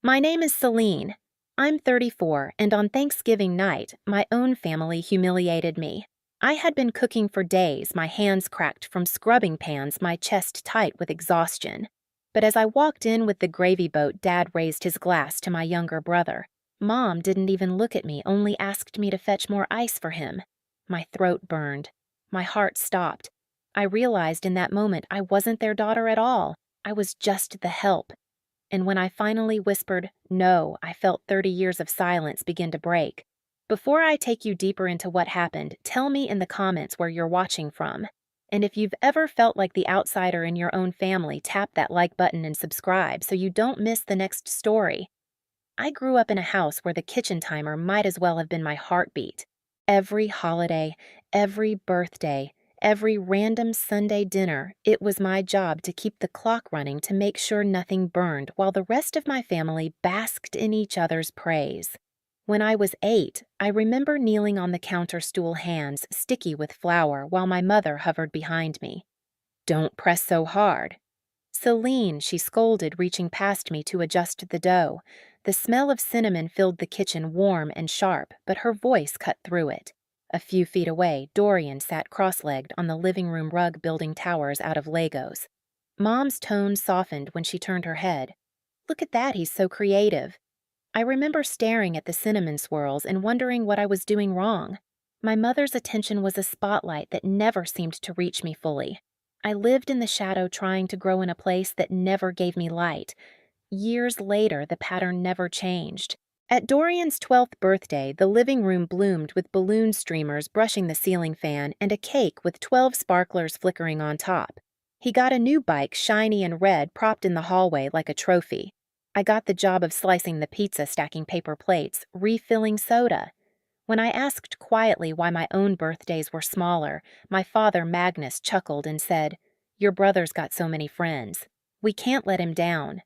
My name is Selene. I'm 34, and on Thanksgiving night, my own family humiliated me. I had been cooking for days, my hands cracked from scrubbing pans, my chest tight with exhaustion. But as I walked in with the gravy boat, Dad raised his glass to my younger brother. Mom didn't even look at me, only asked me to fetch more ice for him. My throat burned. My heart stopped. I realized in that moment I wasn't their daughter at all. I was just the help. And when I finally whispered, "No," I felt 30 years of silence begin to break. Before I take you deeper into what happened, tell me in the comments where you're watching from. And if you've ever felt like the outsider in your own family, tap that like button and subscribe so you don't miss the next story. I grew up in a house where the kitchen timer might as well have been my heartbeat. Every holiday, every birthday, every random Sunday dinner, it was my job to keep the clock running to make sure nothing burned while the rest of my family basked in each other's praise. When I was 8, I remember kneeling on the counter stool, hands sticky with flour, while my mother hovered behind me. "Don't press so hard." "Selene," she scolded, reaching past me to adjust the dough. The smell of cinnamon filled the kitchen, warm and sharp, but her voice cut through it. A few feet away, Dorian sat cross-legged on the living room rug, building towers out of Legos. Mom's tone softened when she turned her head. "Look at that, he's so creative." I remember staring at the cinnamon swirls and wondering what I was doing wrong. My mother's attention was a spotlight that never seemed to reach me fully. I lived in the shadow, trying to grow in a place that never gave me light. Years later, the pattern never changed. At Dorian's 12th birthday, the living room bloomed with balloon streamers brushing the ceiling fan and a cake with 12 sparklers flickering on top. He got a new bike, shiny and red, propped in the hallway like a trophy. I got the job of slicing the pizza, stacking paper plates, refilling soda. When I asked quietly why my own birthdays were smaller, my father, Magnus, chuckled and said, "Your brother's got so many friends. We can't let him down."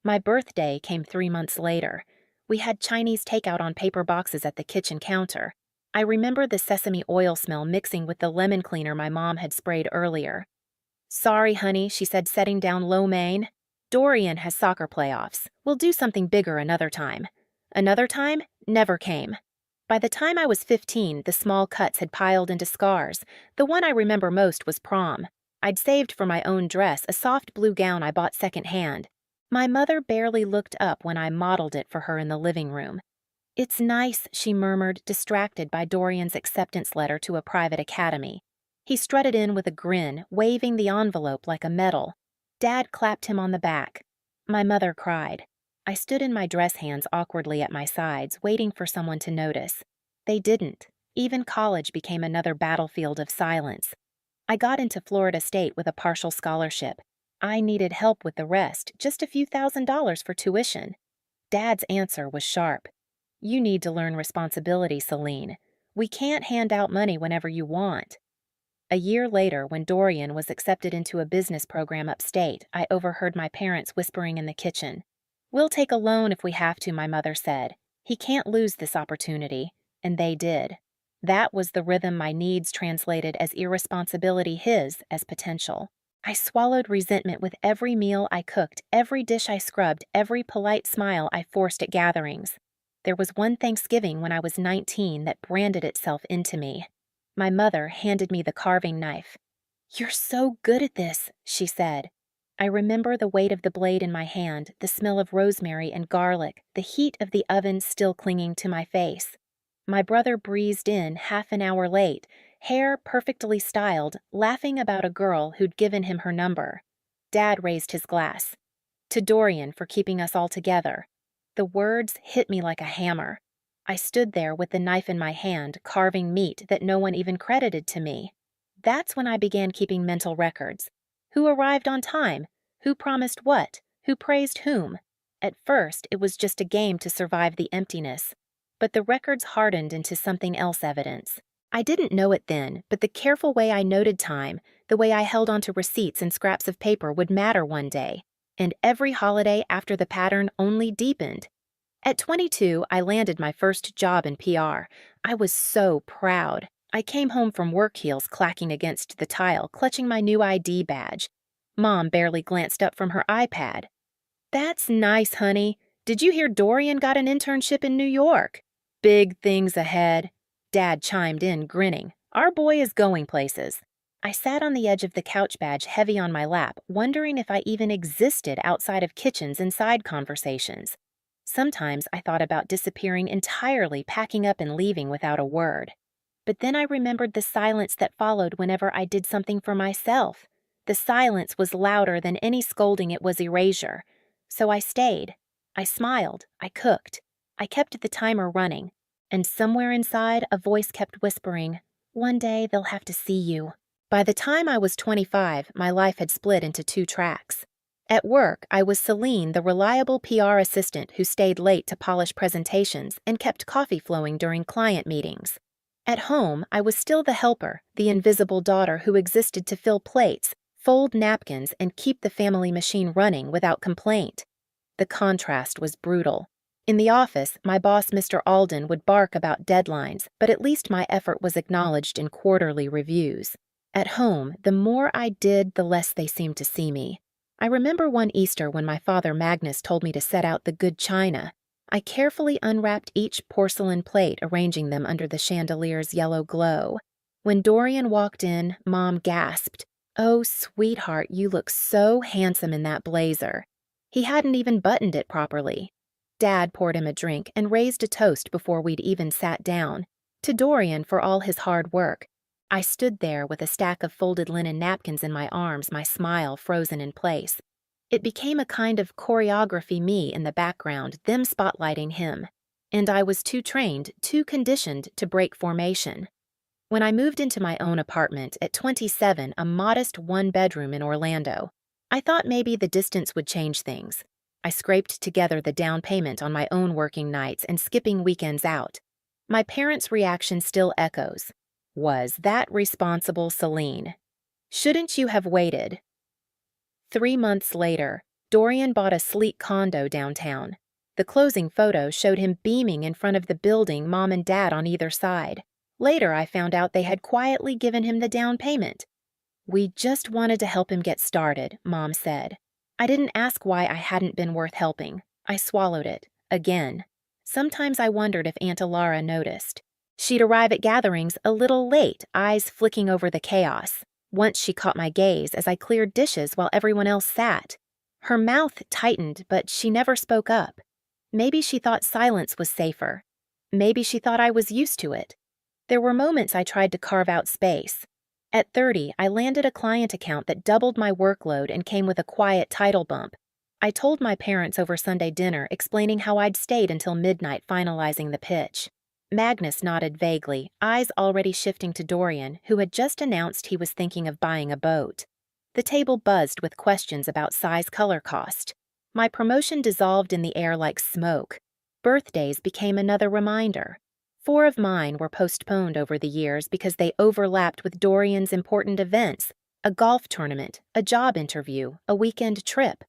My birthday came 3 months later. We had Chinese takeout on paper boxes at the kitchen counter. I remember the sesame oil smell mixing with the lemon cleaner my mom had sprayed earlier. "Sorry, honey," she said, setting down lo mein. "Dorian has soccer playoffs. We'll do something bigger another time." Another time never came. By the time I was 15, the small cuts had piled into scars. The one I remember most was prom. I'd saved for my own dress, a soft blue gown I bought secondhand. My mother barely looked up when I modeled it for her in the living room. "It's nice," she murmured, distracted by Dorian's acceptance letter to a private academy. He strutted in with a grin, waving the envelope like a medal. Dad clapped him on the back. My mother cried. I stood in my dress, hands awkwardly at my sides, waiting for someone to notice. They didn't. Even college became another battlefield of silence. I got into Florida State with a partial scholarship. I needed help with the rest, just a few $1,000s for tuition. Dad's answer was sharp. "You need to learn responsibility, Selene. We can't hand out money whenever you want." A year later, when Dorian was accepted into a business program upstate, I overheard my parents whispering in the kitchen. "We'll take a loan if we have to," my mother said. "He can't lose this opportunity." And they did. That was the rhythm my needs translated as irresponsibility, his as potential. I swallowed resentment with every meal I cooked, every dish I scrubbed, every polite smile I forced at gatherings. There was one Thanksgiving when I was 19 that branded itself into me. My mother handed me the carving knife. "You're so good at this," she said. I remember the weight of the blade in my hand, the smell of rosemary and garlic, the heat of the oven still clinging to my face. My brother breezed in half an hour late, hair perfectly styled, laughing about a girl who'd given him her number. Dad raised his glass. "To Dorian for keeping us all together." The words hit me like a hammer. I stood there with the knife in my hand, carving meat that no one even credited to me. That's when I began keeping mental records. Who arrived on time? Who promised what? Who praised whom? At first, it was just a game to survive the emptiness. But the records hardened into something else, evidence. I didn't know it then, but the careful way I noted time, the way I held onto receipts and scraps of paper would matter one day. And every holiday after the pattern only deepened. At 22, I landed my first job in PR. I was so proud. I came home from work, heels clacking against the tile, clutching my new ID badge. Mom barely glanced up from her iPad. "That's nice, honey. Did you hear Dorian got an internship in New York? Big things ahead. Dad chimed in, grinning. Our boy is going places. I sat on the edge of the couch badge heavy on my lap, wondering if I even existed outside of kitchens and side conversations. Sometimes I thought about disappearing entirely, packing up and leaving without a word. But then I remembered the silence that followed whenever I did something for myself. The silence was louder than any scolding, it was erasure. So I stayed. I smiled. I cooked. I kept the timer running. And somewhere inside, a voice kept whispering, "One day they'll have to see you." By the time I was 25, my life had split into two tracks. At work, I was Selene, the reliable PR assistant who stayed late to polish presentations and kept coffee flowing during client meetings. At home, I was still the helper, the invisible daughter who existed to fill plates, fold napkins, and keep the family machine running without complaint. The contrast was brutal. In the office, my boss, Mr. Alden, would bark about deadlines, but at least my effort was acknowledged in quarterly reviews. At home, the more I did, the less they seemed to see me. I remember one Easter when my father Magnus told me to set out the good china. I carefully unwrapped each porcelain plate, arranging them under the chandelier's yellow glow. When Dorian walked in, Mom gasped, "Oh, sweetheart, you look so handsome in that blazer." He hadn't even buttoned it properly. Dad poured him a drink and raised a toast before we'd even sat down, to Dorian for all his hard work. I stood there with a stack of folded linen napkins in my arms, my smile frozen in place. It became a kind of choreography, me in the background, them spotlighting him. And I was too trained, too conditioned to break formation. When I moved into my own apartment at 27, a modest one-bedroom in Orlando, I thought maybe the distance would change things. I scraped together the down payment on my own working nights and skipping weekends out. My parents' reaction still echoes. Was that responsible, Selene? Shouldn't you have waited? 3 months later, Dorian bought a sleek condo downtown. The closing photo showed him beaming in front of the building, Mom and Dad on either side. Later, I found out they had quietly given him the down payment. "We just wanted to help him get started," Mom said. I didn't ask why I hadn't been worth helping. I swallowed it. Again. Sometimes I wondered if Aunt Alara noticed. She'd arrive at gatherings a little late, eyes flicking over the chaos. Once she caught my gaze as I cleared dishes while everyone else sat. Her mouth tightened, but she never spoke up. Maybe she thought silence was safer. Maybe she thought I was used to it. There were moments I tried to carve out space. At 30, I landed a client account that doubled my workload and came with a quiet title bump. I told my parents over Sunday dinner, explaining how I'd stayed until midnight finalizing the pitch. Magnus nodded vaguely, eyes already shifting to Dorian, who had just announced he was thinking of buying a boat. The table buzzed with questions about size, color, cost. My promotion dissolved in the air like smoke. Birthdays became another reminder. 4 of mine were postponed over the years because they overlapped with Dorian's important events: a golf tournament, a job interview, a weekend trip.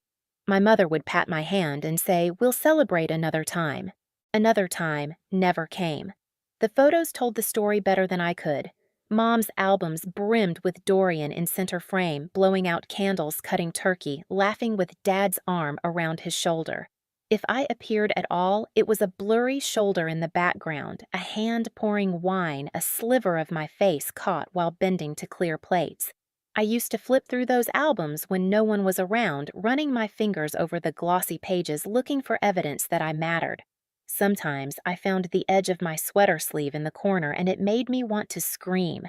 My mother would pat my hand and say, "We'll celebrate another time." Another time never came. The photos told the story better than I could. Mom's albums brimmed with Dorian in center frame, blowing out candles, cutting turkey, laughing with Dad's arm around his shoulder. If I appeared at all, it was a blurry shoulder in the background, a hand pouring wine, a sliver of my face caught while bending to clear plates. I used to flip through those albums when no one was around, running my fingers over the glossy pages looking for evidence that I mattered. Sometimes I found the edge of my sweater sleeve in the corner and it made me want to scream.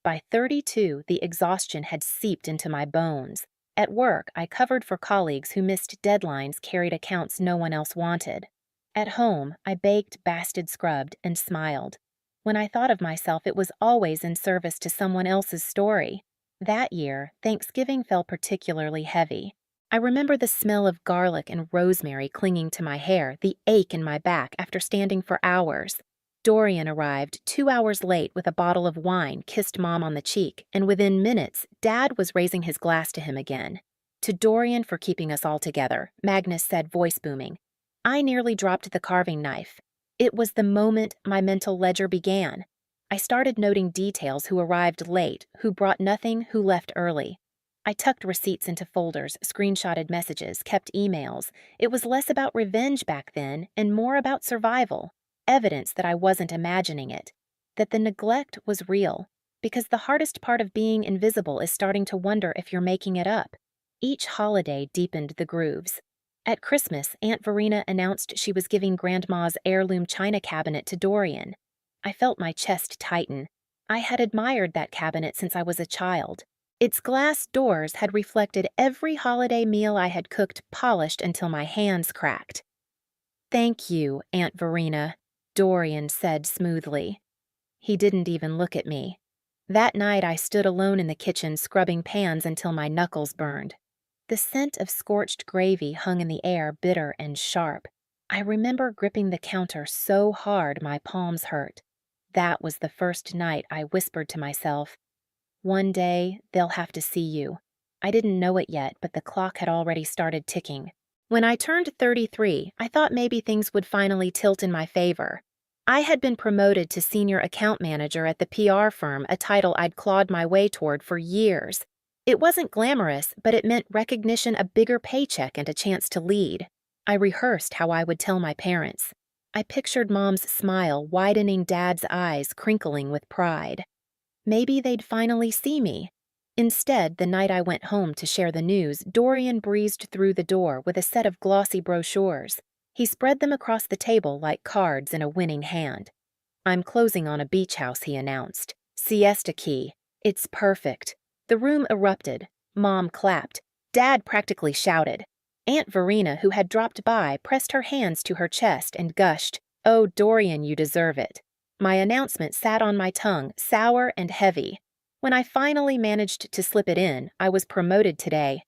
By 32, the exhaustion had seeped into my bones. At work, I covered for colleagues who missed deadlines, carried accounts no one else wanted. At home, I baked, basted, scrubbed, and smiled. When I thought of myself, it was always in service to someone else's story. That year, Thanksgiving fell particularly heavy. I remember the smell of garlic and rosemary clinging to my hair, the ache in my back after standing for hours. Dorian arrived 2 hours late with a bottle of wine, kissed Mom on the cheek, and within minutes, Dad was raising his glass to him again. "To Dorian for keeping us all together," Magnus said, voice booming. I nearly dropped the carving knife. It was the moment my mental ledger began. I started noting details: who arrived late, who brought nothing, who left early. I tucked receipts into folders, screenshotted messages, kept emails. It was less about revenge back then and more about survival, evidence that I wasn't imagining it, that the neglect was real. Because the hardest part of being invisible is starting to wonder if you're making it up. Each holiday deepened the grooves. At Christmas, Aunt Verena announced she was giving Grandma's heirloom china cabinet to Dorian. I felt my chest tighten. I had admired that cabinet since I was a child. Its glass doors had reflected every holiday meal I had cooked, polished until my hands cracked. "Thank you, Aunt Verena," Dorian said smoothly. He didn't even look at me. That night I stood alone in the kitchen scrubbing pans until my knuckles burned. The scent of scorched gravy hung in the air, bitter and sharp. I remember gripping the counter so hard my palms hurt. That was the first night I whispered to myself, "One day, they'll have to see you." I didn't know it yet, but the clock had already started ticking. When I turned 33, I thought maybe things would finally tilt in my favor. I had been promoted to senior account manager at the PR firm, a title I'd clawed my way toward for years. It wasn't glamorous, but it meant recognition, a bigger paycheck, and a chance to lead. I rehearsed how I would tell my parents. I pictured Mom's smile, widening Dad's eyes, crinkling with pride. Maybe they'd finally see me. Instead, the night I went home to share the news, Dorian breezed through the door with a set of glossy brochures. He spread them across the table like cards in a winning hand. "I'm closing on a beach house," he announced. "Siesta Key. It's perfect." The room erupted. Mom clapped. Dad practically shouted. Aunt Verena, who had dropped by, pressed her hands to her chest and gushed, "Oh, Dorian, you deserve it." My announcement sat on my tongue, sour and heavy. When I finally managed to slip it in, "I was promoted today."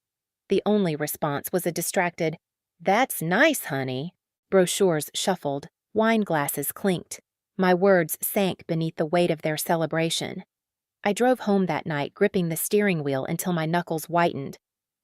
The only response was a distracted, "That's nice, honey." Brochures shuffled. Wine glasses clinked. My words sank beneath the weight of their celebration. I drove home that night, gripping the steering wheel until my knuckles whitened.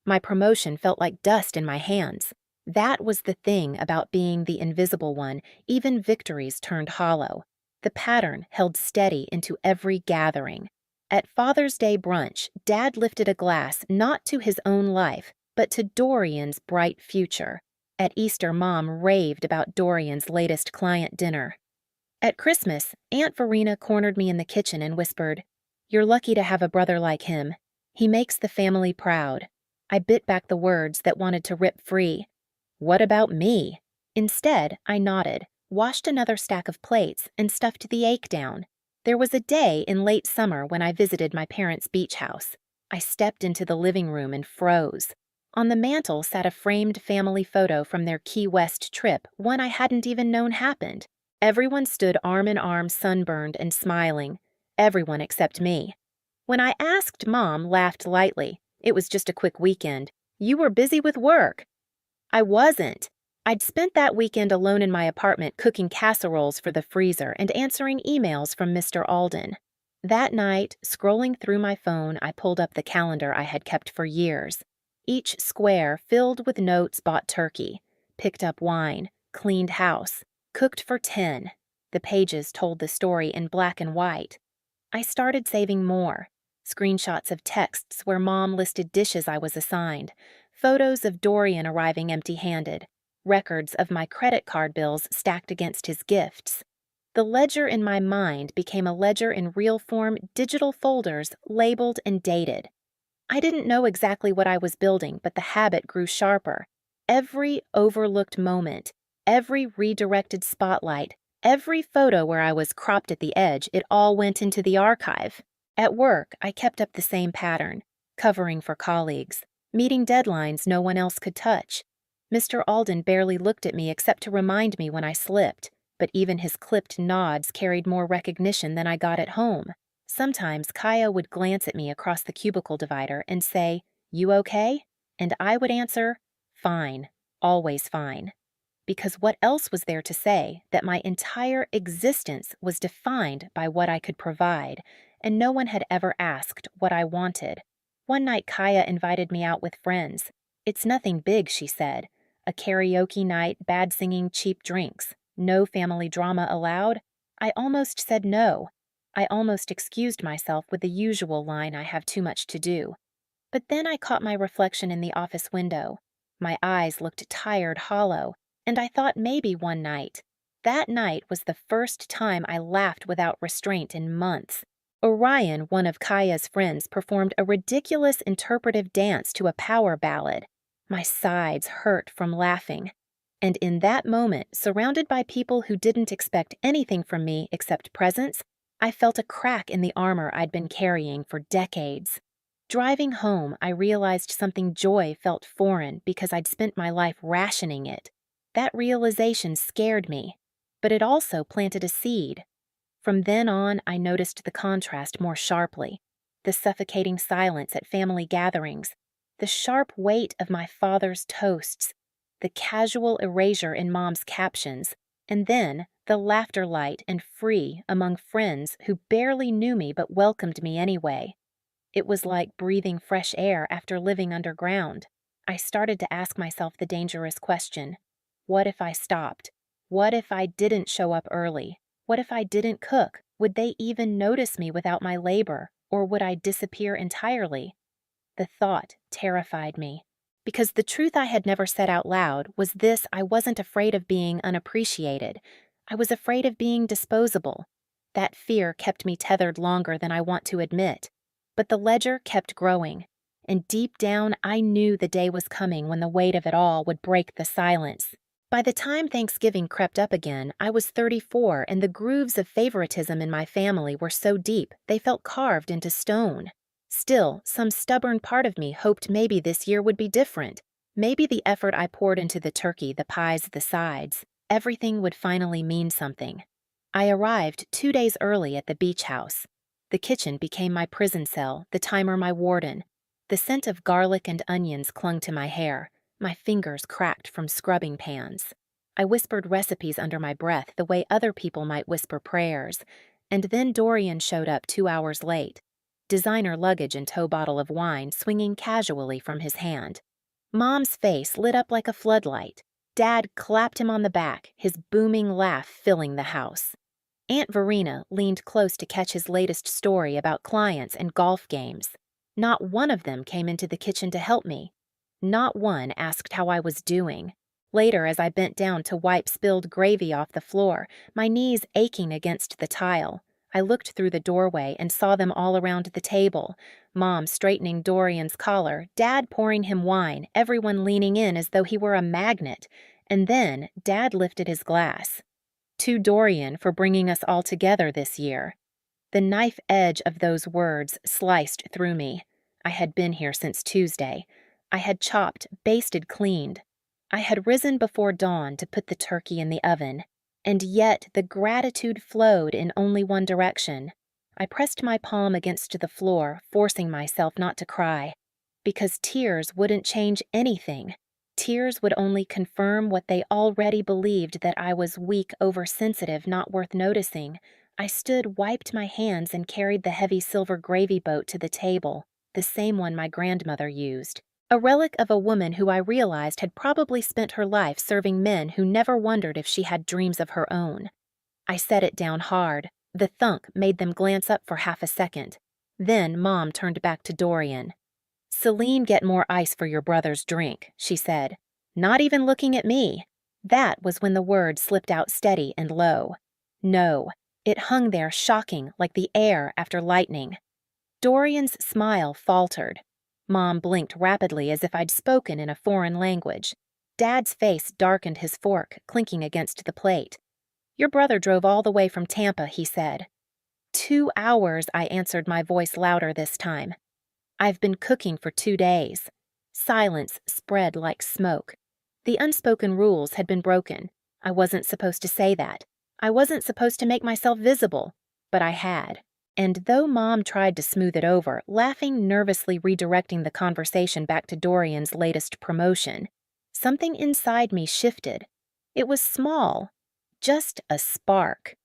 My promotion felt like dust in my hands. That was the thing about being the invisible one. Even victories turned hollow. The pattern held steady into every gathering. At Father's Day brunch, Dad lifted a glass not to his own life, but to Dorian's bright future. At Easter, Mom raved about Dorian's latest client dinner. At Christmas, Aunt Verena cornered me in the kitchen and whispered, "You're lucky to have a brother like him. He makes the family proud." I bit back the words that wanted to rip free. "What about me?" Instead, I nodded, washed another stack of plates, and stuffed the ache down. There was a day in late summer when I visited my parents' beach house. I stepped into the living room and froze. On the mantel sat a framed family photo from their Key West trip, one I hadn't even known happened. Everyone stood arm in arm, sunburned and smiling. Everyone except me. When I asked, Mom laughed lightly. "It was just a quick weekend. You were busy with work." I wasn't. I'd spent that weekend alone in my apartment cooking casseroles for the freezer and answering emails from Mr. Alden. That night, scrolling through my phone, I pulled up the calendar I had kept for years. Each square filled with notes: bought turkey, picked up wine, cleaned house, cooked for 10. The pages told the story in black and white. I started saving more. Screenshots of texts where Mom listed dishes I was assigned, photos of Dorian arriving empty-handed, records of my credit card bills stacked against his gifts. The ledger in my mind became a ledger in real form, digital folders, labeled and dated. I didn't know exactly what I was building, but the habit grew sharper. Every overlooked moment, every redirected spotlight, every photo where I was cropped at the edge, it all went into the archive. At work, I kept up the same pattern, covering for colleagues, meeting deadlines no one else could touch. Mr. Alden barely looked at me except to remind me when I slipped, but even his clipped nods carried more recognition than I got at home. Sometimes Kaya would glance at me across the cubicle divider and say, "You okay?" And I would answer, "Fine, always fine." Because what else was there to say that my entire existence was defined by what I could provide, and no one had ever asked what I wanted. One night Kaya invited me out with friends. "It's nothing big," she said. "A karaoke night, bad singing, cheap drinks. No family drama allowed." I almost said no. I almost excused myself with the usual line, "I have too much to do." But then I caught my reflection in the office window. My eyes looked tired, hollow, and I thought maybe one night. That night was the first time I laughed without restraint in months. Orion, one of Kaya's friends, performed a ridiculous interpretive dance to a power ballad. My sides hurt from laughing. And in that moment, surrounded by people who didn't expect anything from me except presents, I felt a crack in the armor I'd been carrying for decades. Driving home, I realized something joy felt foreign because I'd spent my life rationing it. That realization scared me, but it also planted a seed. From then on, I noticed the contrast more sharply. The suffocating silence at family gatherings, the sharp weight of my father's toasts, the casual erasure in Mom's captions, and then the laughter light and free among friends who barely knew me but welcomed me anyway. It was like breathing fresh air after living underground. I started to ask myself the dangerous question: what if I stopped? What if I didn't show up early? What if I didn't cook? Would they even notice me without my labor, or would I disappear entirely? The thought terrified me, because the truth I had never said out loud was this: I wasn't afraid of being unappreciated. I was afraid of being disposable. That fear kept me tethered longer than I want to admit. But the ledger kept growing, and deep down I knew the day was coming when the weight of it all would break the silence. By the time Thanksgiving crept up again, I was 34, and the grooves of favoritism in my family were so deep they felt carved into stone. Still, some stubborn part of me hoped maybe this year would be different. Maybe the effort I poured into the turkey, the pies, the sides, everything would finally mean something. I arrived 2 days early at the beach house. The kitchen became my prison cell, the timer my warden. The scent of garlic and onions clung to my hair. My fingers cracked from scrubbing pans. I whispered recipes under my breath the way other people might whisper prayers. And then Dorian showed up 2 hours late. Designer luggage and tow bottle of wine swinging casually from his hand. Mom's face lit up like a floodlight. Dad clapped him on the back, his booming laugh filling the house. Aunt Verena leaned close to catch his latest story about clients and golf games. Not one of them came into the kitchen to help me. Not one asked how I was doing. Later, as I bent down to wipe spilled gravy off the floor, my knees aching against the tile, I looked through the doorway and saw them all around the table. Mom straightening Dorian's collar, Dad pouring him wine, everyone leaning in as though he were a magnet. And then Dad lifted his glass. To Dorian for bringing us all together this year. The knife edge of those words sliced through me. I had been here since Tuesday. I had chopped, basted, cleaned. I had risen before dawn to put the turkey in the oven. And yet the gratitude flowed in only one direction. I pressed my palm against the floor, forcing myself not to cry. Because tears wouldn't change anything. Tears would only confirm what they already believed, that I was weak, oversensitive, not worth noticing. I stood, wiped my hands, and carried the heavy silver gravy boat to the table, the same one my grandmother used. A relic of a woman who I realized had probably spent her life serving men who never wondered if she had dreams of her own. I set it down hard. The thunk made them glance up for half a second. Then Mom turned back to Dorian. "Selene, get more ice for your brother's drink," she said, not even looking at me. That was when the word slipped out steady and low. No, it hung there shocking like the air after lightning. Dorian's smile faltered. Mom blinked rapidly as if I'd spoken in a foreign language. Dad's face darkened, his fork clinking against the plate. "Your brother drove all the way from Tampa," he said. 2 hours, I answered, my voice louder this time. "I've been cooking for 2 days. Silence spread like smoke. The unspoken rules had been broken. I wasn't supposed to say that. I wasn't supposed to make myself visible, but I had. And though Mom tried to smooth it over, laughing, nervously redirecting the conversation back to Dorian's latest promotion, something inside me shifted. It was small, just a spark.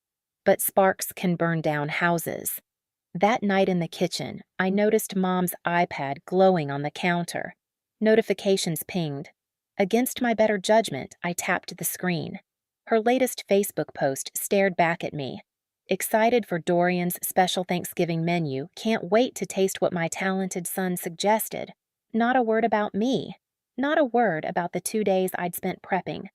But sparks can burn down houses. That night in the kitchen, I noticed Mom's iPad glowing on the counter. Notifications pinged. Against my better judgment, I tapped the screen. Her latest Facebook post stared back at me. "Excited for Dorian's special Thanksgiving menu, can't wait to taste what my talented son suggested." Not a word about me. Not a word about the 2 days I'd spent prepping.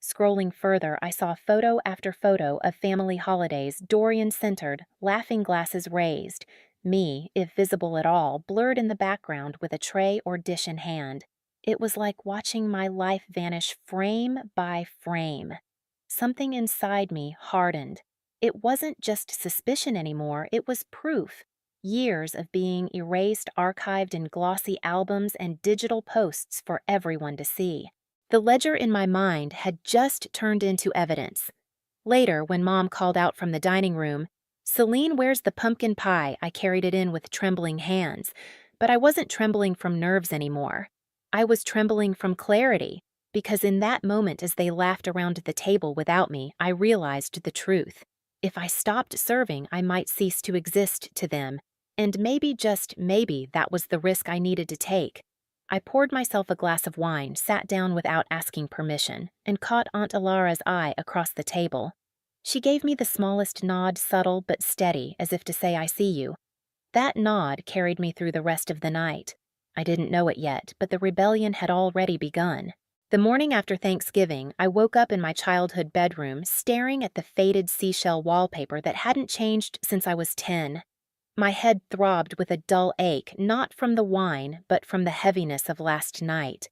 Scrolling further, I saw photo after photo of family holidays, Dorian-centered, laughing glasses raised. Me, if visible at all, blurred in the background with a tray or dish in hand. It was like watching my life vanish frame by frame. Something inside me hardened. It wasn't just suspicion anymore, it was proof. Years of being erased, archived in glossy albums and digital posts for everyone to see. The ledger in my mind had just turned into evidence. Later, when Mom called out from the dining room, "Selene, where's the pumpkin pie?" I carried it in with trembling hands. But I wasn't trembling from nerves anymore. I was trembling from clarity, because in that moment as they laughed around the table without me, I realized the truth. If I stopped serving, I might cease to exist to them, and maybe, just maybe, that was the risk I needed to take. I poured myself a glass of wine, sat down without asking permission, and caught Aunt Alara's eye across the table. She gave me the smallest nod, subtle but steady, as if to say, "I see you." That nod carried me through the rest of the night. I didn't know it yet, but the rebellion had already begun. The morning after Thanksgiving, I woke up in my childhood bedroom, staring at the faded seashell wallpaper that hadn't changed since I was 10. My head throbbed with a dull ache, not from the wine, but from the heaviness of last night.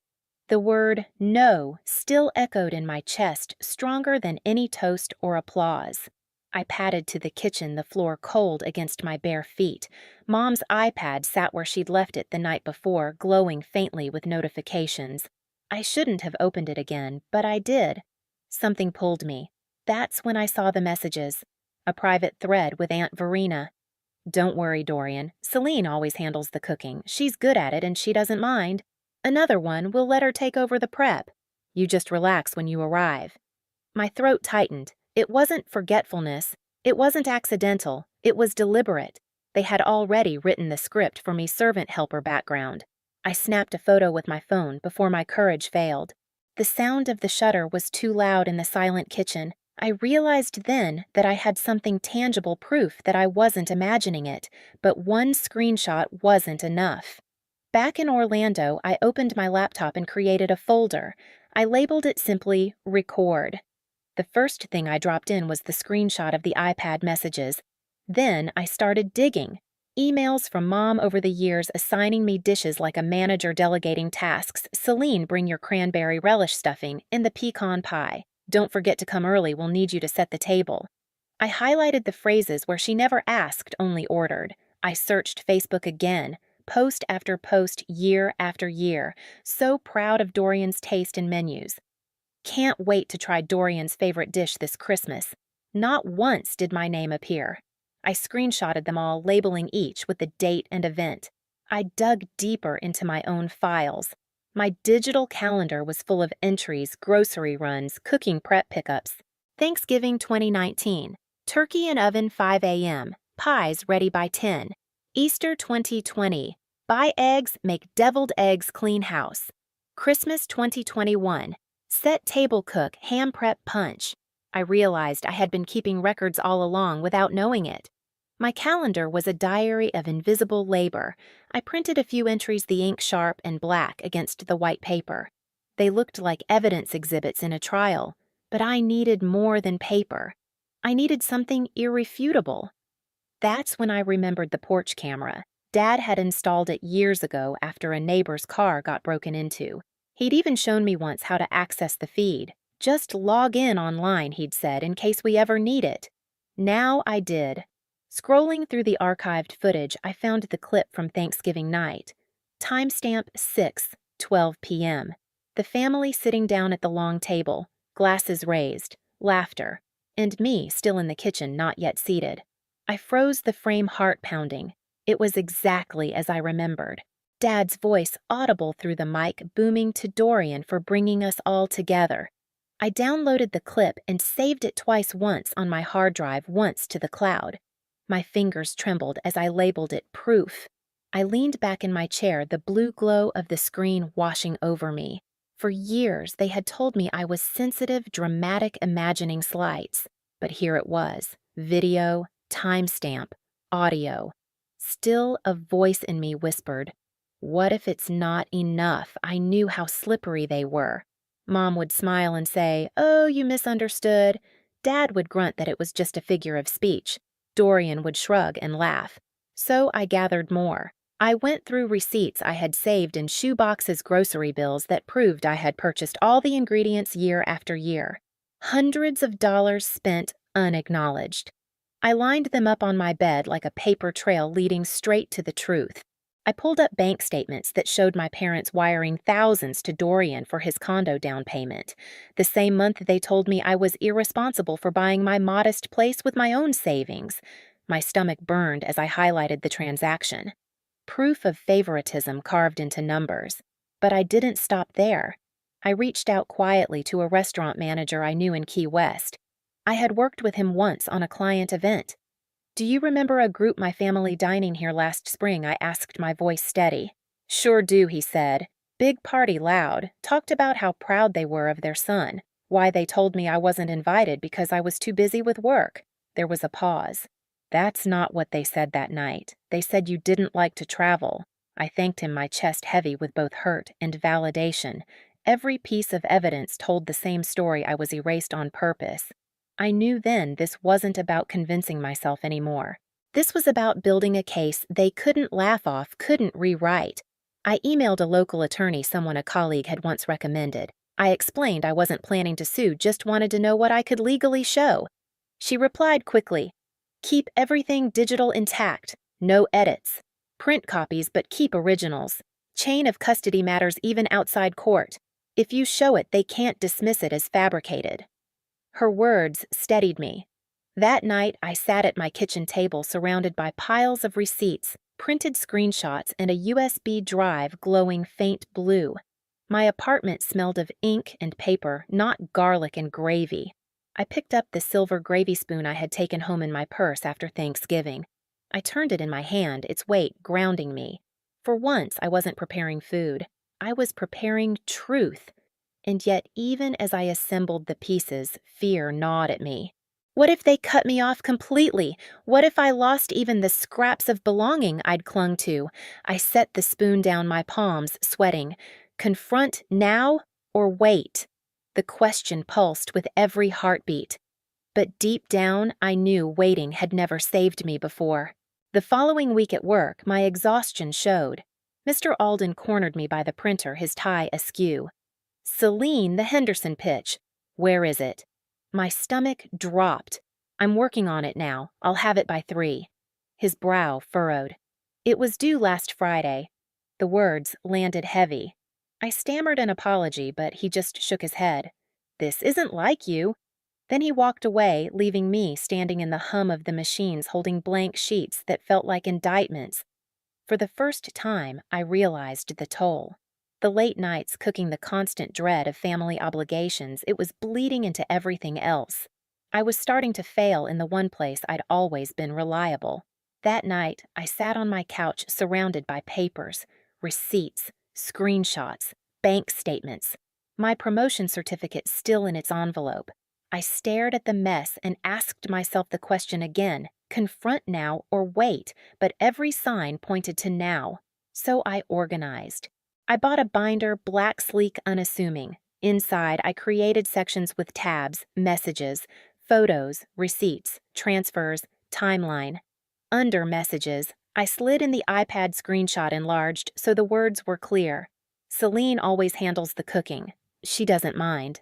The word "no" still echoed in my chest, stronger than any toast or applause. I padded to the kitchen, the floor cold against my bare feet. Mom's iPad sat where she'd left it the night before, glowing faintly with notifications. I shouldn't have opened it again, but I did. Something pulled me. That's when I saw the messages. A private thread with Aunt Verena. "Don't worry, Dorian. Selene always handles the cooking. She's good at it and she doesn't mind. Another one, we'll let her take over the prep. You just relax when you arrive." My throat tightened. It wasn't forgetfulness. It wasn't accidental. It was deliberate. They had already written the script for me servant helper background. I snapped a photo with my phone before my courage failed. The sound of the shutter was too loud in the silent kitchen. I realized then that I had something tangible proof that I wasn't imagining it, but one screenshot wasn't enough. Back in Orlando, I opened my laptop and created a folder. I labeled it simply "Record." The first thing I dropped in was the screenshot of the iPad messages. Then I started digging. Emails from Mom over the years assigning me dishes like a manager delegating tasks. "Selene, bring your cranberry relish stuffing and the pecan pie. Don't forget to come early, we'll need you to set the table." I highlighted the phrases where she never asked, only ordered. I searched Facebook again, post after post, year after year, so proud of Dorian's taste in menus. "Can't wait to try Dorian's favorite dish this Christmas." Not once did my name appear. I screenshotted them all, labeling each with the date and event. I dug deeper into my own files. My digital calendar was full of entries, grocery runs, cooking prep pickups. Thanksgiving 2019. Turkey in oven 5 a.m. Pies ready by 10. Easter 2020. Buy eggs, make deviled eggs, clean house. Christmas 2021. Set table cook, ham prep punch. I realized I had been keeping records all along without knowing it. My calendar was a diary of invisible labor. I printed a few entries, the ink sharp and black against the white paper. They looked like evidence exhibits in a trial, but I needed more than paper. I needed something irrefutable. That's when I remembered the porch camera. Dad had installed it years ago after a neighbor's car got broken into. He'd even shown me once how to access the feed. "Just log in online," he'd said, "in case we ever need it." Now I did. Scrolling through the archived footage, I found the clip from Thanksgiving night. Timestamp 6:12 p.m. The family sitting down at the long table, glasses raised, laughter, and me still in the kitchen, not yet seated. I froze, the frame heart pounding. It was exactly as I remembered. Dad's voice audible through the mic, booming to Dorian for bringing us all together. I downloaded the clip and saved it twice, once on my hard drive, once to the cloud. My fingers trembled as I labeled it proof. I leaned back in my chair, the blue glow of the screen washing over me. For years, they had told me I was sensitive, dramatic, imagining slights. But here it was. Video, timestamp, audio. Still, a voice in me whispered, What if it's not enough? I knew how slippery they were. Mom would smile and say, "Oh, you misunderstood." Dad would grunt that it was just a figure of speech. Dorian would shrug and laugh. So I gathered more. I went through receipts I had saved in shoeboxes, grocery bills that proved I had purchased all the ingredients year after year. Hundreds of dollars spent unacknowledged. I lined them up on my bed like a paper trail leading straight to the truth. I pulled up bank statements that showed my parents wiring thousands to Dorian for his condo down payment. The same month they told me I was irresponsible for buying my modest place with my own savings. My stomach burned as I highlighted the transaction. Proof of favoritism carved into numbers. But I didn't stop there. I reached out quietly to a restaurant manager I knew in Key West. I had worked with him once on a client event. "Do you remember a group my family dining here last spring?" I asked, my voice steady. "Sure do," he said. "Big party loud, talked about how proud they were of their son, why they told me I wasn't invited because I was too busy with work." There was a pause. "That's not what they said that night. They said you didn't like to travel." I thanked him, my chest heavy with both hurt and validation. Every piece of evidence told the same story I was erased on purpose. I knew then this wasn't about convincing myself anymore. This was about building a case they couldn't laugh off, couldn't rewrite. I emailed a local attorney someone a colleague had once recommended. I explained I wasn't planning to sue, just wanted to know what I could legally show. She replied quickly, "Keep everything digital intact. No edits. Print copies, but keep originals. Chain of custody matters even outside court. If you show it, they can't dismiss it as fabricated." Her words steadied me. That night, I sat at my kitchen table surrounded by piles of receipts, printed screenshots, and a USB drive glowing faint blue. My apartment smelled of ink and paper, not garlic and gravy. I picked up the silver gravy spoon I had taken home in my purse after Thanksgiving. I turned it in my hand, its weight grounding me. For once, I wasn't preparing food. I was preparing truth. And yet, even as I assembled the pieces, fear gnawed at me. What if they cut me off completely? What if I lost even the scraps of belonging I'd clung to? I set the spoon down my palms, sweating. Confront now or wait? The question pulsed with every heartbeat. But deep down, I knew waiting had never saved me before. The following week at work, my exhaustion showed. Mr. Alden cornered me by the printer, his tie askew. "Selene, the Henderson pitch. Where is it?" My stomach dropped. "I'm working on it now. I'll have it by 3. His brow furrowed. "It was due last Friday." The words landed heavy. I stammered an apology, but he just shook his head. "This isn't like you." Then he walked away, leaving me standing in the hum of the machines holding blank sheets that felt like indictments. For the first time, I realized the toll. The late nights cooking, the constant dread of family obligations, it was bleeding into everything else. I was starting to fail in the one place I'd always been reliable. That night, I sat on my couch surrounded by papers, receipts, screenshots, bank statements, my promotion certificate still in its envelope. I stared at the mess and asked myself the question again, confront now or wait, but every sign pointed to now. So I organized. I bought a binder, black, sleek, unassuming. Inside, I created sections with tabs, messages, photos, receipts, transfers, timeline. Under messages, I slid in the iPad screenshot enlarged so the words were clear. Selene always handles the cooking. She doesn't mind.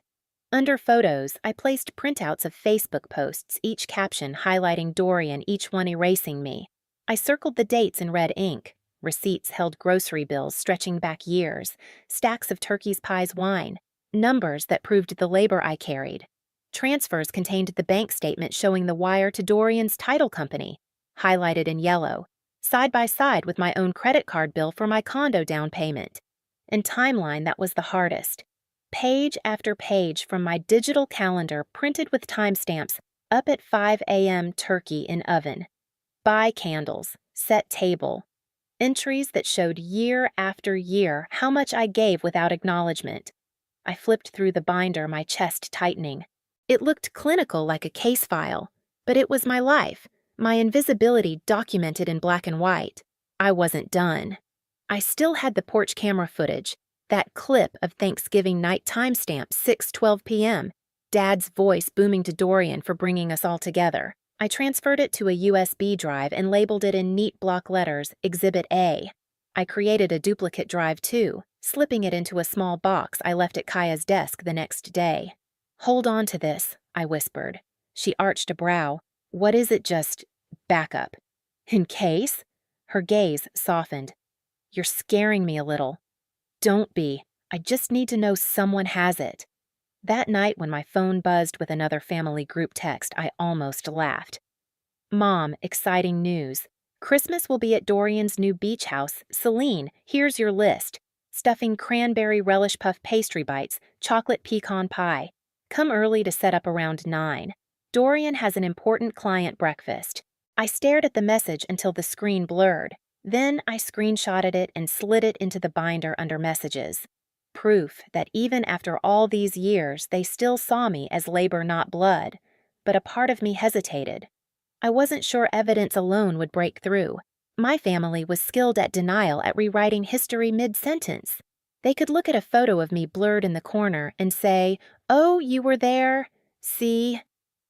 Under photos, I placed printouts of Facebook posts, each caption highlighting Dorian, each one erasing me. I circled the dates in red ink. Receipts held grocery bills stretching back years, stacks of turkeys, pies, wine, numbers that proved the labor I carried. Transfers contained the bank statement showing the wire to Dorian's title company, highlighted in yellow, side by side with my own credit card bill for my condo down payment. And timeline that was the hardest. Page after page from my digital calendar printed with timestamps, up at 5 a.m. turkey in oven. Buy candles, set table. Entries that showed year after year how much I gave without acknowledgement. I flipped through the binder, my chest tightening. It looked clinical, like a case file, but it was my life, my invisibility documented in black and white. I wasn't done. I still had the porch camera footage, that clip of Thanksgiving night timestamp 6:12 p.m., Dad's voice booming to Dorian for bringing us all together. I transferred it to a USB drive and labeled it in neat block letters, Exhibit A. I created a duplicate drive too, slipping it into a small box I left at Kaya's desk the next day. "Hold on to this," I whispered. She arched a brow. "What is it, just backup?" "In case?" Her gaze softened. "You're scaring me a little." "Don't be. I just need to know someone has it." That night when my phone buzzed with another family group text, I almost laughed. "Mom, exciting news. Christmas will be at Dorian's new beach house, Selene. Here's your list. Stuffing cranberry relish puff pastry bites, chocolate pecan pie. Come early to set up around 9. Dorian has an important client breakfast." I stared at the message until the screen blurred. Then I screenshotted it and slid it into the binder under messages. Proof that even after all these years, they still saw me as labor, not blood. But a part of me hesitated. I wasn't sure evidence alone would break through. My family was skilled at denial at rewriting history mid-sentence. They could look at a photo of me blurred in the corner and say, "Oh, you were there? See?"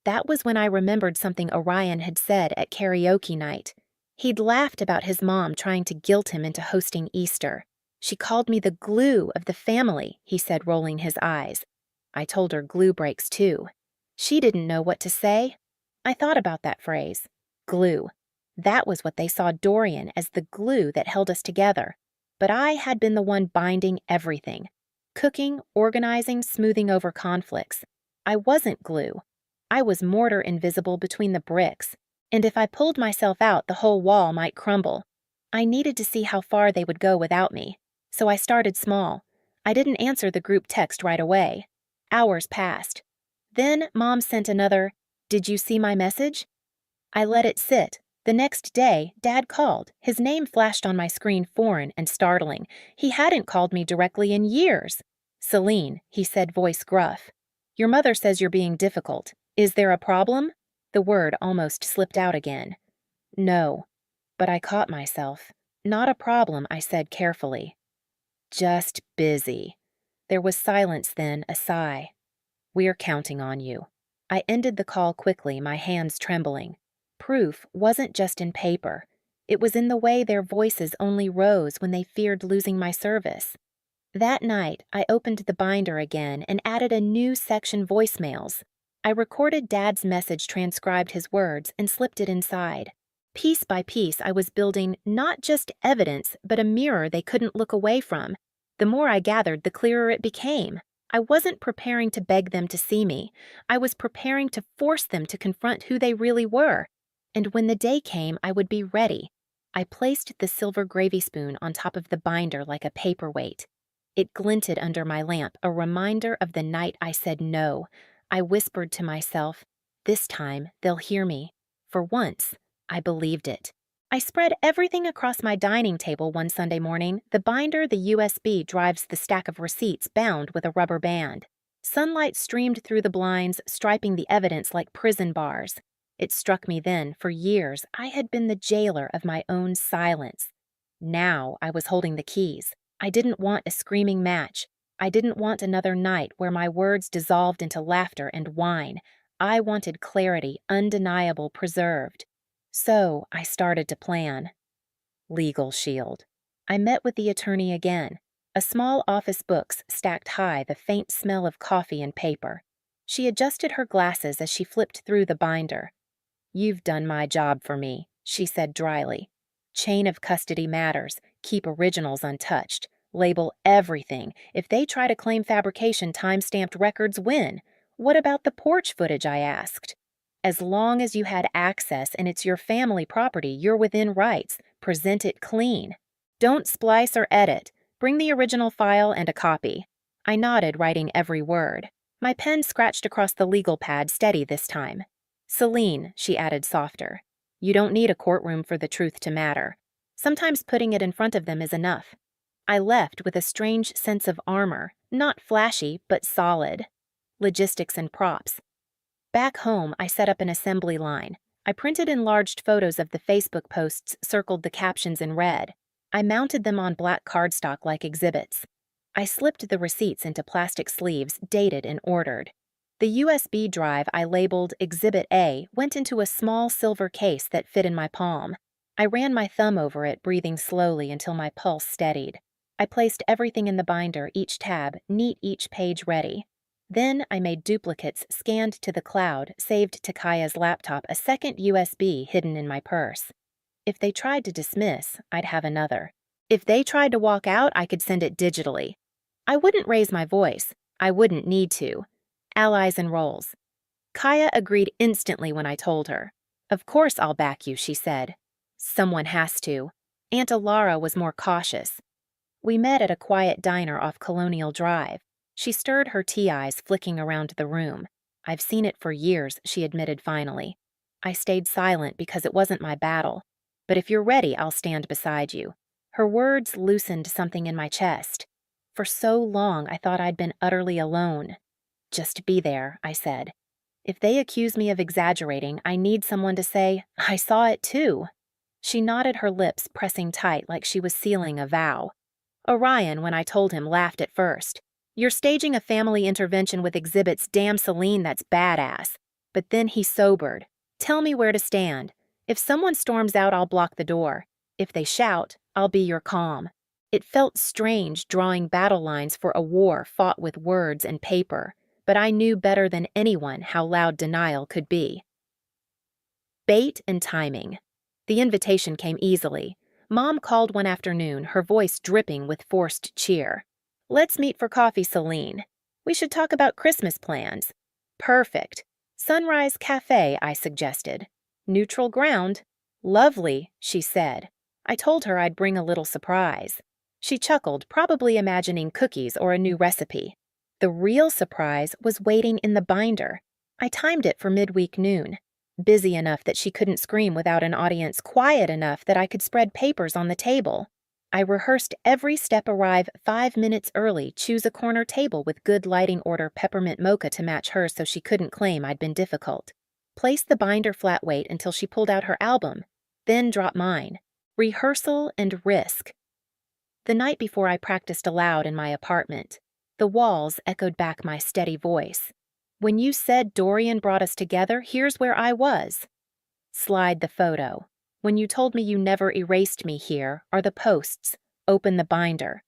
That was when I remembered something Orion had said at karaoke night. He'd laughed about his mom trying to guilt him into hosting Easter. "She called me the glue of the family," he said, rolling his eyes. I told her glue breaks too. She didn't know what to say. I thought about that phrase, glue. That was what they saw Dorian as, the glue that held us together. But I had been the one binding everything. Cooking, organizing, smoothing over conflicts. I wasn't glue. I was mortar invisible between the bricks. And if I pulled myself out, the whole wall might crumble. I needed to see how far they would go without me. So I started small. I didn't answer the group text right away. Hours passed. Then Mom sent another, "Did you see my message?" I let it sit. The next day, Dad called. His name flashed on my screen, foreign and startling. He hadn't called me directly in years. "Selene," he said, voice gruff. "Your mother says you're being difficult. Is there a problem?" The word almost slipped out again. "No." But I caught myself. "Not a problem," I said carefully. "Just busy." There was silence, then a sigh. "We're counting on you." I ended the call quickly, my hands trembling. Proof wasn't just in paper. It was in the way their voices only rose when they feared losing my service. That night, I opened the binder again and added a new section, voicemails. I recorded Dad's message, transcribed his words, and slipped it inside. Piece by piece, I was building not just evidence, but a mirror they couldn't look away from. The more I gathered, the clearer it became. I wasn't preparing to beg them to see me. I was preparing to force them to confront who they really were. And when the day came, I would be ready. I placed the silver gravy spoon on top of the binder like a paperweight. It glinted under my lamp, a reminder of the night I said no. I whispered to myself, "This time, they'll hear me." For once, I believed it. I spread everything across my dining table one Sunday morning, the binder, the USB drives, the stack of receipts bound with a rubber band. Sunlight streamed through the blinds, striping the evidence like prison bars. It struck me then, for years, I had been the jailer of my own silence. Now I was holding the keys. I didn't want a screaming match. I didn't want another night where my words dissolved into laughter and wine. I wanted clarity, undeniable, preserved. So I started to plan. Legal shield. I met with the attorney again. A small office, books stacked high, the faint smell of coffee and paper. She adjusted her glasses as she flipped through the binder. "You've done my job for me," she said dryly. "Chain of custody matters. Keep originals untouched. Label everything. If they try to claim fabrication, time-stamped records win." "What about the porch footage?" I asked. "As long as you had access and it's your family property, you're within rights. Present it clean. Don't splice or edit. Bring the original file and a copy." I nodded, writing every word. My pen scratched across the legal pad, steady this time. "Selene," she added softer. "You don't need a courtroom for the truth to matter. Sometimes putting it in front of them is enough." I left with a strange sense of armor, not flashy, but solid. Logistics and props. Back home, I set up an assembly line. I printed enlarged photos of the Facebook posts, circled the captions in red. I mounted them on black cardstock like exhibits. I slipped the receipts into plastic sleeves, dated and ordered. The USB drive I labeled Exhibit A went into a small silver case that fit in my palm. I ran my thumb over it, breathing slowly until my pulse steadied. I placed everything in the binder, each tab, neat, each page ready. Then I made duplicates scanned to the cloud, saved to Kaya's laptop, a second USB hidden in my purse. If they tried to dismiss, I'd have another. If they tried to walk out, I could send it digitally. I wouldn't raise my voice. I wouldn't need to. Allies and roles. Kaya agreed instantly when I told her. Of course I'll back you, she said. Someone has to. Aunt Alara was more cautious. We met at a quiet diner off Colonial Drive. She stirred her tea eyes, flicking around the room. I've seen it for years, she admitted finally. I stayed silent because it wasn't my battle. But if you're ready, I'll stand beside you. Her words loosened something in my chest. For so long, I thought I'd been utterly alone. Just be there, I said. If they accuse me of exaggerating, I need someone to say, I saw it too. She nodded, her lips pressing tight like she was sealing a vow. Orion, when I told him, laughed at first. You're staging a family intervention with exhibits, damn Selene, that's badass. But then he sobered. Tell me where to stand. If someone storms out, I'll block the door. If they shout, I'll be your calm. It felt strange drawing battle lines for a war fought with words and paper, but I knew better than anyone how loud denial could be. Bait and timing. The invitation came easily. Mom called one afternoon, her voice dripping with forced cheer. Let's meet for coffee, Selene. We should talk about Christmas plans. Perfect. Sunrise Cafe, I suggested. Neutral ground. Lovely, she said. I told her I'd bring a little surprise. She chuckled, probably imagining cookies or a new recipe. The real surprise was waiting in the binder. I timed it for midweek noon. Busy enough that she couldn't scream without an audience, quiet enough that I could spread papers on the table. I rehearsed every step, arrive 5 minutes early, choose a corner table with good lighting, order peppermint mocha to match hers so she couldn't claim I'd been difficult. Place the binder flat weight until she pulled out her album, then drop mine. Rehearsal and risk. The night before, I practiced aloud in my apartment. The walls echoed back my steady voice. When you said Dorian brought us together, here's where I was. Slide the photo. When you told me you never erased me, here are the posts. Open the binder.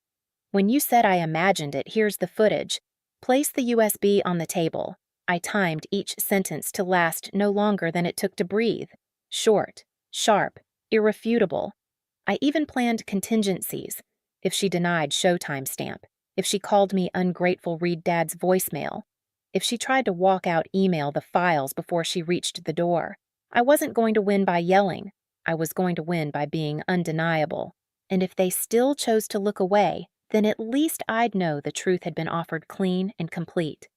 When you said I imagined it, here's the footage. Place the USB on the table. I timed each sentence to last no longer than it took to breathe. Short, sharp, irrefutable. I even planned contingencies. If she denied, show timestamp. If she called me ungrateful, read Dad's voicemail. If she tried to walk out, email the files before she reached the door. I wasn't going to win by yelling. I was going to win by being undeniable. And if they still chose to look away, then at least I'd know the truth had been offered clean and complete.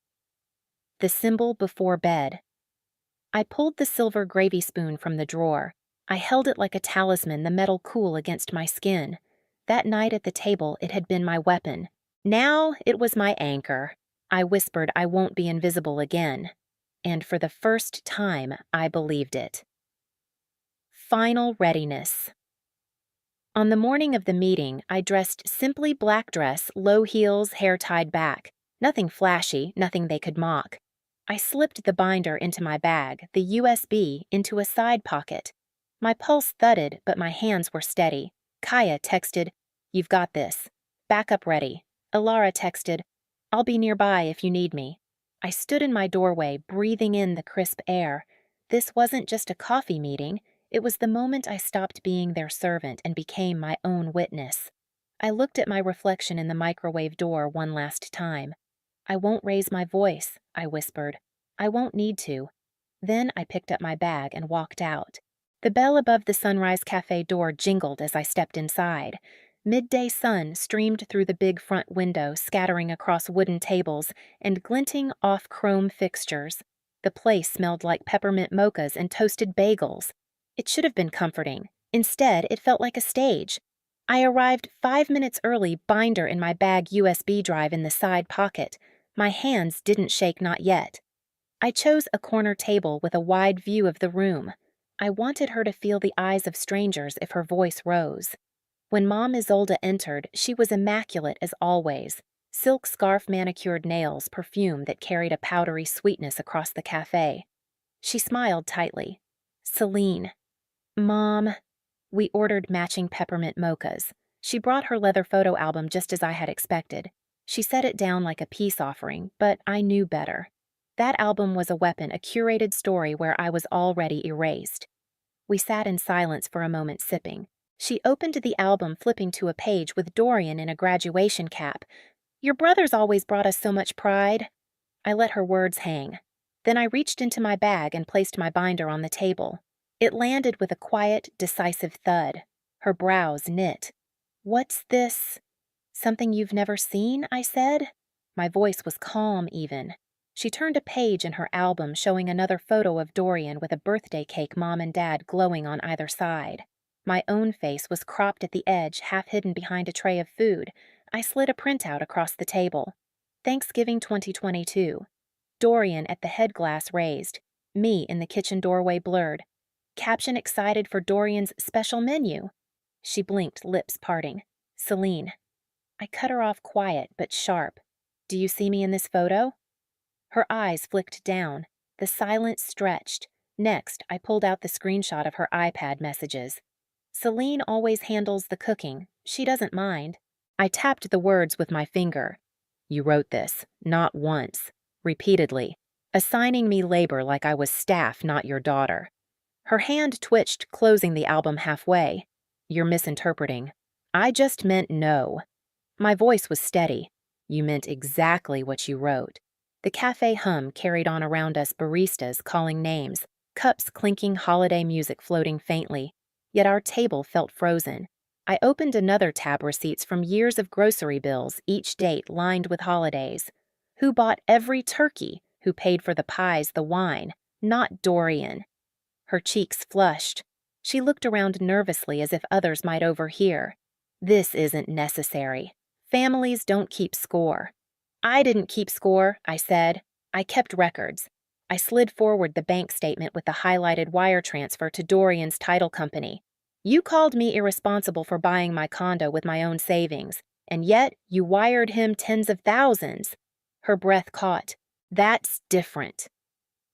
The symbol before bed. I pulled the silver gravy spoon from the drawer. I held it like a talisman, the metal cool against my skin. That night at the table, it had been my weapon. Now it was my anchor. I whispered, I won't be invisible again. And for the first time, I believed it. Final readiness. On the morning of the meeting, I dressed simply black dress, low heels, hair tied back. Nothing flashy, nothing they could mock. I slipped the binder into my bag, the USB into a side pocket. My pulse thudded, but my hands were steady. Kaya texted, "You've got this. Backup ready." Alara texted, "I'll be nearby if you need me." I stood in my doorway, breathing in the crisp air. This wasn't just a coffee meeting. It was the moment I stopped being their servant and became my own witness. I looked at my reflection in the microwave door one last time. "I won't raise my voice," I whispered. "I won't need to." Then I picked up my bag and walked out. The bell above the Sunrise Cafe door jingled as I stepped inside. Midday sun streamed through the big front window, scattering across wooden tables and glinting off chrome fixtures. The place smelled like peppermint mochas and toasted bagels. It should have been comforting. Instead, it felt like a stage. I arrived 5 minutes early, binder in my bag, USB drive in the side pocket. My hands didn't shake, not yet. I chose a corner table with a wide view of the room. I wanted her to feel the eyes of strangers if her voice rose. When Mom Isolde entered, she was immaculate as always. Silk scarf manicured nails, perfume that carried a powdery sweetness across the cafe. She smiled tightly. Selene. Mom. We ordered matching peppermint mochas. She brought her leather photo album just as I had expected. She set it down like a peace offering, but I knew better. That album was a weapon, a curated story where I was already erased. We sat in silence for a moment, sipping. She opened the album, flipping to a page with Dorian in a graduation cap. Your brothers always brought us so much pride. I let her words hang. Then I reached into my bag and placed my binder on the table. It landed with a quiet, decisive thud. Her brows knit. What's this? Something you've never seen? I said. My voice was calm even. She turned a page in her album, showing another photo of Dorian with a birthday cake Mom and Dad glowing on either side. My own face was cropped at the edge, half hidden behind a tray of food. I slid a printout across the table. Thanksgiving 2022. Dorian at the head glass raised. Me in the kitchen doorway blurred. Caption excited for Dorian's special menu. She blinked, lips parting. Selene. I cut her off quiet but sharp. Do you see me in this photo? Her eyes flicked down. The silence stretched. Next, I pulled out the screenshot of her iPad messages. Selene always handles the cooking. She doesn't mind. I tapped the words with my finger. You wrote this, not once, repeatedly, assigning me labor like I was staff, not your daughter. Her hand twitched, closing the album halfway. You're misinterpreting. I just meant no. My voice was steady. You meant exactly what you wrote. The cafe hum carried on around us, baristas calling names, cups clinking, holiday music floating faintly. Yet our table felt frozen. I opened another tab, receipts from years of grocery bills, each date lined with holidays. Who bought every turkey? Who paid for the pies, the wine? Not Dorian. Her cheeks flushed. She looked around nervously as if others might overhear. This isn't necessary. Families don't keep score. I didn't keep score, I said. I kept records. I slid forward the bank statement with the highlighted wire transfer to Dorian's title company. You called me irresponsible for buying my condo with my own savings, and yet you wired him tens of thousands. Her breath caught. That's different.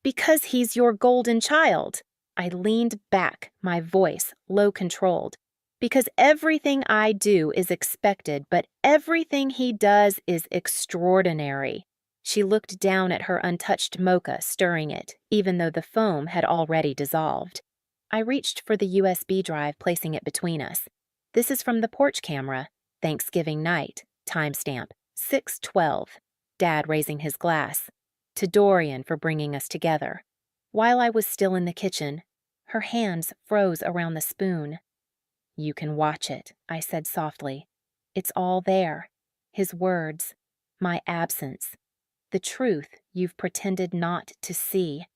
Because he's your golden child. I leaned back, my voice low-controlled. Because everything I do is expected, but everything he does is extraordinary. She looked down at her untouched mocha, stirring it, even though the foam had already dissolved. I reached for the USB drive, placing it between us. This is from the porch camera. Thanksgiving night. Timestamp. 6:12. Dad raising his glass. To Dorian for bringing us together. While I was still in the kitchen, her hands froze around the spoon. You can watch it, I said softly. It's all there. His words. My absence. The truth you've pretended not to see.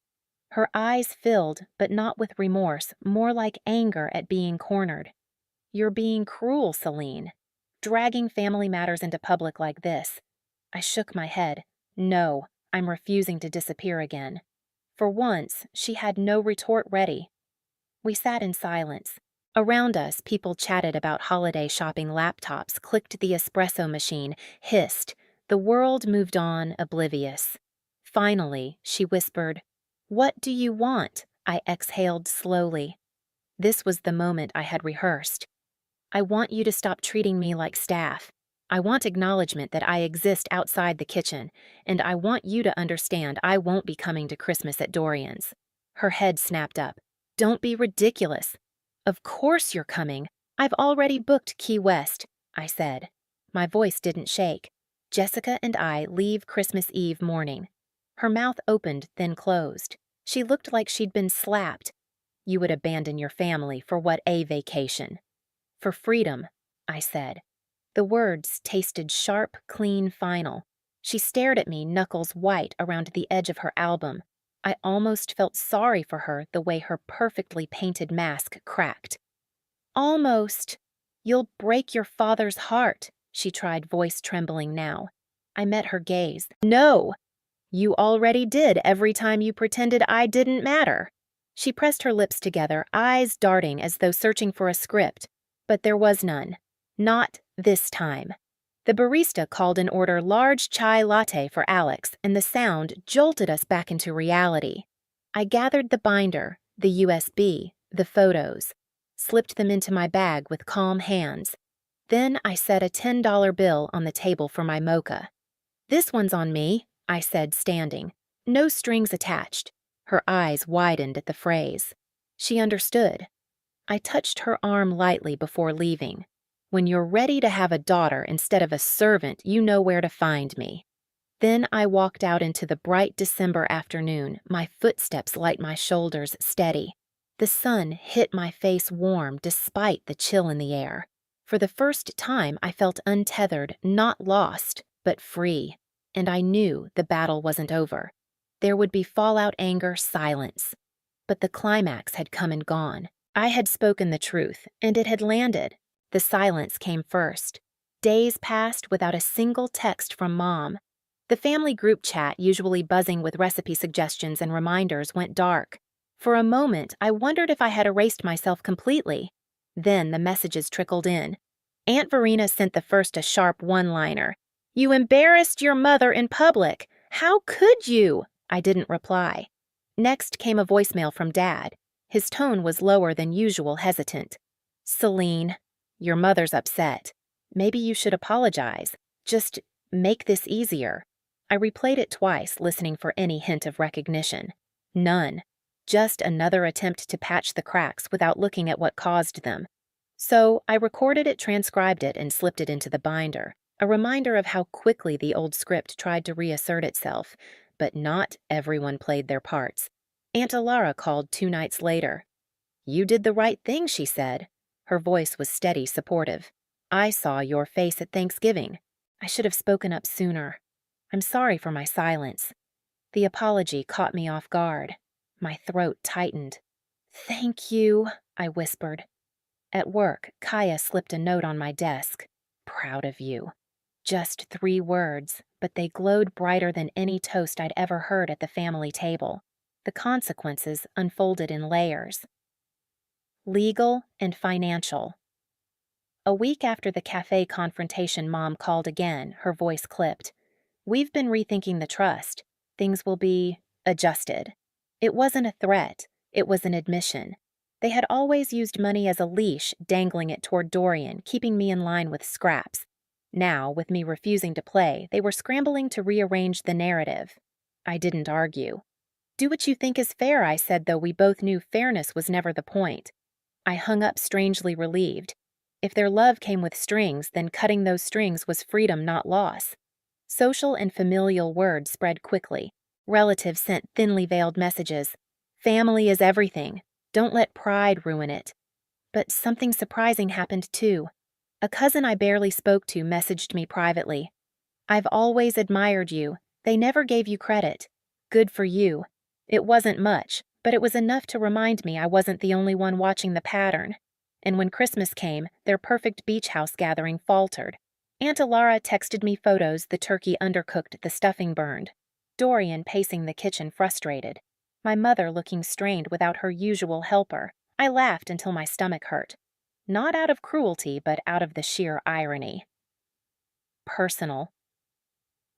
Her eyes filled, but not with remorse, more like anger at being cornered. You're being cruel, Selene. Dragging family matters into public like this. I shook my head. No, I'm refusing to disappear again. For once, she had no retort ready. We sat in silence. Around us, people chatted about holiday shopping laptops, clicked the espresso machine, hissed. The world moved on, oblivious. Finally, she whispered, What do you want? I exhaled slowly. This was the moment I had rehearsed. I want you to stop treating me like staff. I want acknowledgement that I exist outside the kitchen, and I want you to understand I won't be coming to Christmas at Dorian's. Her head snapped up. Don't be ridiculous. Of course you're coming. I've already booked Key West, I said. My voice didn't shake. Jessica and I leave Christmas Eve morning. Her mouth opened, then closed. She looked like she'd been slapped. You would abandon your family for what, a vacation? For freedom, I said. The words tasted sharp, clean, final. She stared at me, knuckles white around the edge of her album. I almost felt sorry for her the way her perfectly painted mask cracked. Almost. You'll break your father's heart, she tried, voice trembling now. I met her gaze. No! You already did every time you pretended I didn't matter. She pressed her lips together, eyes darting as though searching for a script, but there was none. Not this time. The barista called an order large chai latte for Alex, and the sound jolted us back into reality. I gathered the binder, the USB, the photos, slipped them into my bag with calm hands. Then I set a $10 bill on the table for my mocha. "This one's on me," I said, standing. "No strings attached." Her eyes widened at the phrase. She understood. I touched her arm lightly before leaving. "When you're ready to have a daughter instead of a servant, you know where to find me." Then I walked out into the bright December afternoon, my footsteps light my shoulders steady. The sun hit my face warm despite the chill in the air. For the first time, I felt untethered, not lost, but free. And I knew the battle wasn't over. There would be fallout, anger, silence. But the climax had come and gone. I had spoken the truth, and it had landed. The silence came first. Days passed without a single text from Mom. The family group chat, usually buzzing with recipe suggestions and reminders, went dark. For a moment, I wondered if I had erased myself completely. Then the messages trickled in. Aunt Verena sent the first a sharp one-liner. "You embarrassed your mother in public. How could you?" I didn't reply. Next came a voicemail from Dad. His tone was lower than usual, hesitant. "Selene, your mother's upset. Maybe you should apologize. Just make this easier." I replayed it twice, listening for any hint of recognition. None. Just another attempt to patch the cracks without looking at what caused them. So I recorded it, transcribed it, and slipped it into the binder, a reminder of how quickly the old script tried to reassert itself. But not everyone played their parts. Aunt Alara called 2 nights later. "You did the right thing," she said. Her voice was steady, supportive. "I saw your face at Thanksgiving. I should have spoken up sooner. I'm sorry for my silence." The apology caught me off guard. My throat tightened. "Thank you," I whispered. At work, Kaya slipped a note on my desk. "Proud of you." Just 3 words, but they glowed brighter than any toast I'd ever heard at the family table. The consequences unfolded in layers. Legal and financial. A week after the cafe confrontation, Mom called again, her voice clipped. "We've been rethinking the trust. Things will be adjusted." It wasn't a threat. It was an admission. They had always used money as a leash, dangling it toward Dorian, keeping me in line with scraps. Now, with me refusing to play, they were scrambling to rearrange the narrative. I didn't argue. "Do what you think is fair," I said, though we both knew fairness was never the point. I hung up, strangely relieved. If their love came with strings, then cutting those strings was freedom, not loss. Social and familial words spread quickly. Relatives sent thinly veiled messages. "Family is everything. Don't let pride ruin it." But something surprising happened too. A cousin I barely spoke to messaged me privately. "I've always admired you. They never gave you credit. Good for you." It wasn't much, but it was enough to remind me I wasn't the only one watching the pattern. And when Christmas came, their perfect beach house gathering faltered. Aunt Alara texted me photos, the turkey undercooked, the stuffing burned. Dorian pacing the kitchen, frustrated. My mother looking strained without her usual helper. I laughed until my stomach hurt. Not out of cruelty, but out of the sheer irony. Personal.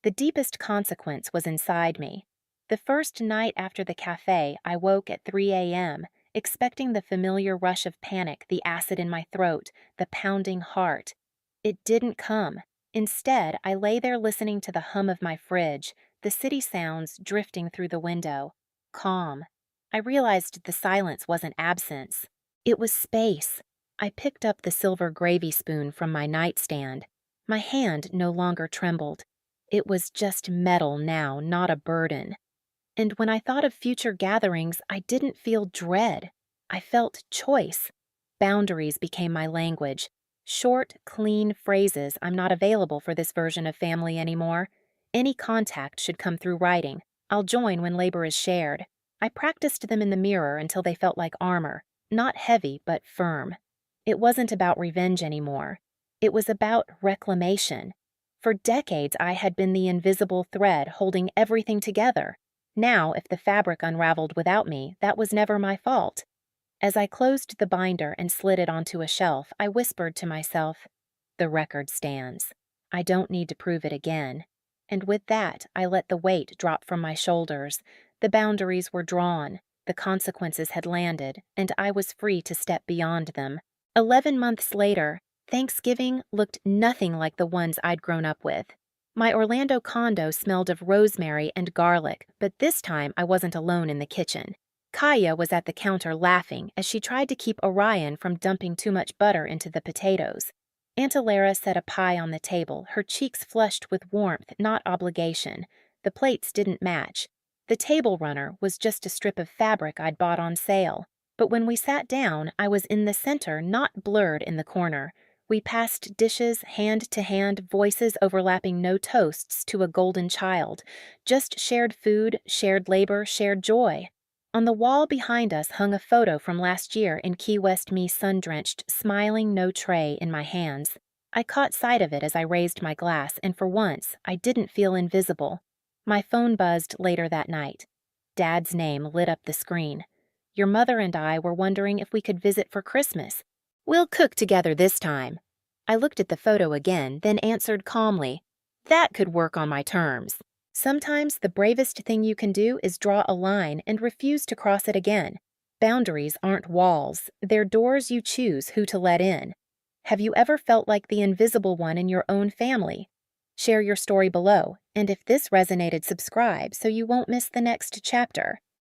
The deepest consequence was inside me. The first night after the cafe, I woke at 3 a.m., expecting the familiar rush of panic, the acid in my throat, the pounding heart. It didn't come. Instead, I lay there listening to the hum of my fridge, the city sounds drifting through the window. Calm. I realized the silence wasn't absence. It was space. I picked up the silver gravy spoon from my nightstand. My hand no longer trembled. It was just metal now, not a burden. And when I thought of future gatherings, I didn't feel dread. I felt choice. Boundaries became my language. Short, clean phrases. "I'm not available for this version of family anymore. Any contact should come through writing. I'll join when labor is shared." I practiced them in the mirror until they felt like armor, not heavy, but firm. It wasn't about revenge anymore. It was about reclamation. For decades, I had been the invisible thread holding everything together. Now, if the fabric unraveled without me, that was never my fault. As I closed the binder and slid it onto a shelf, I whispered to myself, The record stands. I don't need to prove it again. And with that, I let the weight drop from my shoulders. The boundaries were drawn, the consequences had landed, and I was free to step beyond them. 11 months later, Thanksgiving looked nothing like the ones I'd grown up with. My Orlando condo smelled of rosemary and garlic, but this time I wasn't alone in the kitchen. Kaya was at the counter laughing as she tried to keep Orion from dumping too much butter into the potatoes. Aunt Alara set a pie on the table, her cheeks flushed with warmth, not obligation. The plates didn't match. The table runner was just a strip of fabric I'd bought on sale. But when we sat down, I was in the center, not blurred in the corner. We passed dishes, hand to hand, voices overlapping no toasts to a golden child. Just shared food, shared labor, shared joy. On the wall behind us hung a photo from last year in Key West, me sun-drenched, smiling no tray in my hands. I caught sight of it as I raised my glass, and for once, I didn't feel invisible. My phone buzzed later that night. Dad's name lit up the screen. Your mother and I were wondering if we could visit for Christmas. We'll cook together this time. I looked at the photo again, then answered calmly. That could work on my terms. Sometimes the bravest thing you can do is draw a line and refuse to cross it again. Boundaries aren't walls, they're doors you choose who to let in. Have you ever felt like the invisible one in your own family? Share your story below, and if this resonated, subscribe so you won't miss the next chapter.